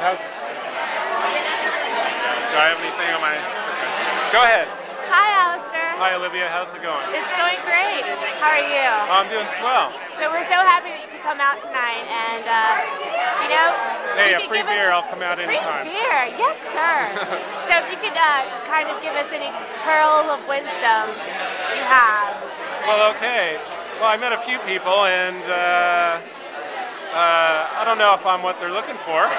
Do I have anything on my... Okay. Go ahead. Hi, Alastair. Hi, Olivia. How's it going? It's going great. How are you? I'm doing swell. So we're so happy that you could come out tonight, and you know... Hey, a free beer. I'll come out anytime. Free beer. Yes, sir. So if you could kind of give us any pearls of wisdom you have. Well, okay. Well, I met a few people, and I don't know if I'm what they're looking for.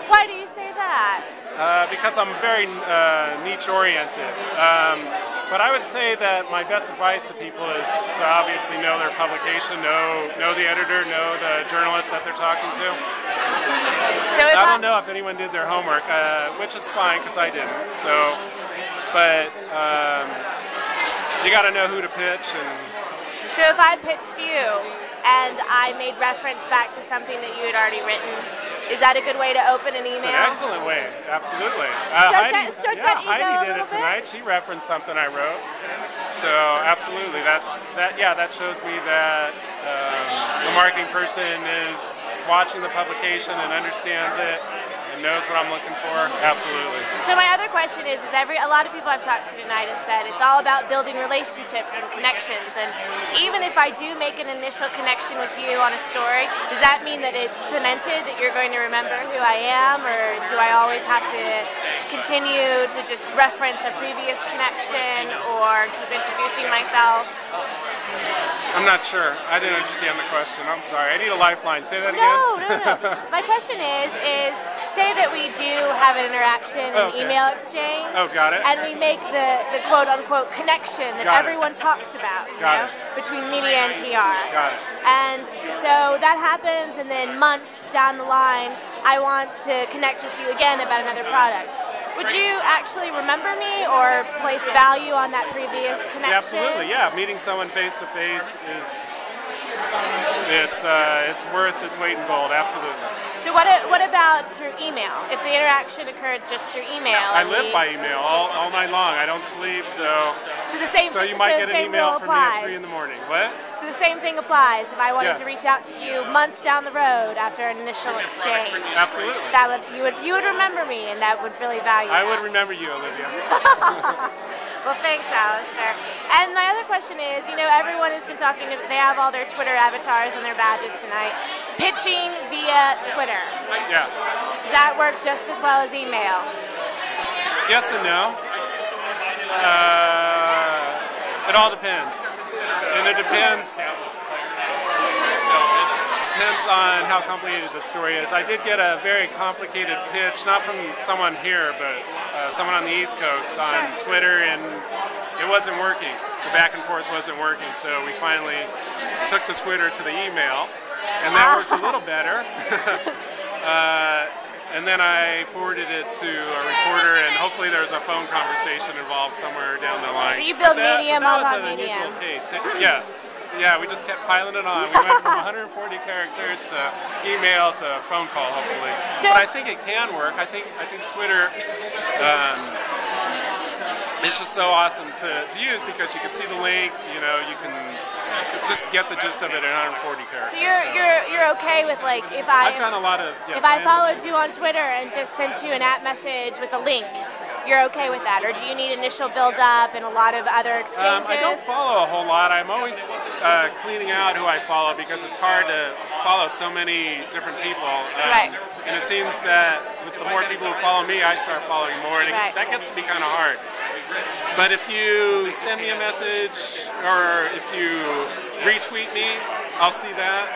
Why do you say that? Because I'm very niche-oriented. But I would say that my best advice to people is to obviously know their publication, know the editor, know the journalist that they're talking to. So I don't know if anyone did their homework, which is fine because I didn't. So, but you got to know who to pitch. And so if I pitched you and I made reference back to something that you had already written, is that a good way to open an email? It's an excellent way, absolutely. Heidi did it tonight. She referenced something I wrote. So absolutely, that shows me that the marketing person is watching the publication and understands it and knows what I'm looking for. Absolutely. So my other question is a lot of people I've talked to tonight have said it's all about building relationships and connections, and even if I do make an initial connection with you on a story, does that mean that it's cemented that you're going to remember who I am, or do I always have to continue to just reference a previous connection or keep introducing myself? I'm not sure. I didn't understand the question. I'm sorry. I need a lifeline. Say that again. No. My question is say that we do have an interaction, an email exchange. Oh, got it. And we make the quote-unquote connection that everyone talks about, between media and PR. Got it. And so that happens, and then months down the line, I want to connect with you again about another product. Would you actually remember me or place value on that previous connection? Yeah, absolutely, yeah. Meeting someone face-to-face is... It's worth its weight in gold, absolutely. So what about through email? If the interaction occurred just through email? I live by email all night long. I don't sleep, so you might get an email from me at 3 in the morning. What? So the same thing applies if I wanted to reach out to you months down the road after an initial exchange. Absolutely. You would remember me, and that would really value I would remember you, Olivia. Well, thanks, Alastair. And my other question is, everyone has been talking, they have all their Twitter avatars on their badges tonight. Pitching via Twitter. Yeah. Does that work just as well as email? Yes and no. It all depends. And it depends on how complicated the story is. I did get a very complicated pitch, not from someone here, but someone on the East Coast on Twitter, and it wasn't working. The back and forth wasn't working, so we finally took the Twitter to the email, and that worked a little better. And then I forwarded it to a reporter, and hopefully there's a phone conversation involved somewhere down the line. So you build medium on medium. That was an unusual case. Yes. Yeah, we just kept piling it on. We went from 140 characters to email to a phone call, hopefully. But I think it can work. I think Twitter is just so awesome to use because you can see the link. You can just get the gist of it in 140 characters. So you're okay with I've done a lot of if I followed you on Twitter and just sent you an @message with a link. You're okay with that, or do you need initial build-up and a lot of other exchanges? I don't follow a whole lot. I'm always cleaning out who I follow because it's hard to follow so many different people. And it seems that with the more people who follow me, I start following more, and that gets to be kind of hard. But if you send me a message or if you retweet me, I'll see that.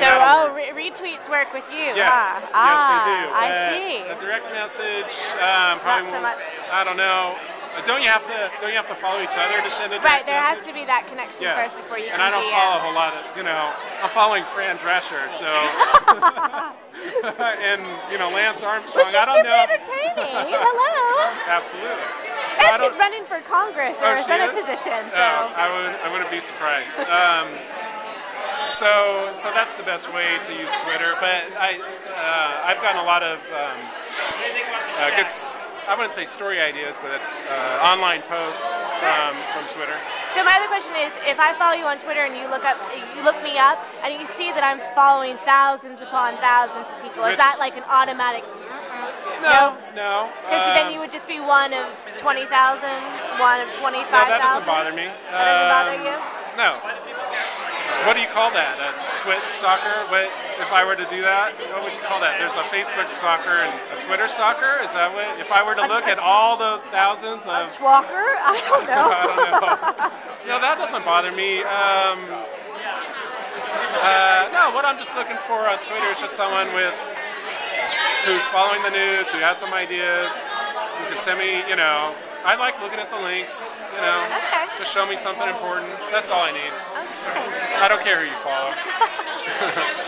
So, retweets work with you? Yes, huh? Yes, they do. I see. A direct message, probably not so much. I don't know. Don't you have to follow each other to send a direct message? Right, there has to be that connection first before you can And I don't follow a whole lot of, I'm following Fran Drescher, so. And, Lance Armstrong, I don't know. She's super entertaining. Hello. Absolutely. So and she's running for Congress or a Senate position. So. I wouldn't be surprised. So that's the best way to use Twitter. But I've gotten a lot of good I wouldn't say story ideas, but online post from Twitter. So my other question is, if I follow you on Twitter and you look me up, and you see that I'm following thousands upon thousands of people, is that like an automatic? No. Because then you would just be one of 20,000, one of 25,000. No, that doesn't bother me. That doesn't bother you? No. What do you call that? A twit stalker? But if I were to do that, what would you call that? There's a Facebook stalker and a Twitter stalker? Is that what? If I were to look at all those thousands of... A twalker? I don't know. I don't know. No, that doesn't bother me. No, what I'm just looking for on Twitter is just someone who's following the news, who has some ideas, who can send me, I like looking at the links, Okay. Just show me something important. That's all I need. I don't care who you follow.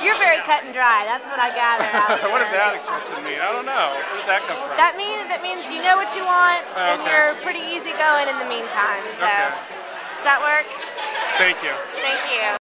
You're very cut and dry. That's what I gather. What does that expression mean? I don't know. Where does that come from? That means you know what you want, and you're pretty easygoing in the meantime. So, Okay. Does that work? Thank you. Thank you.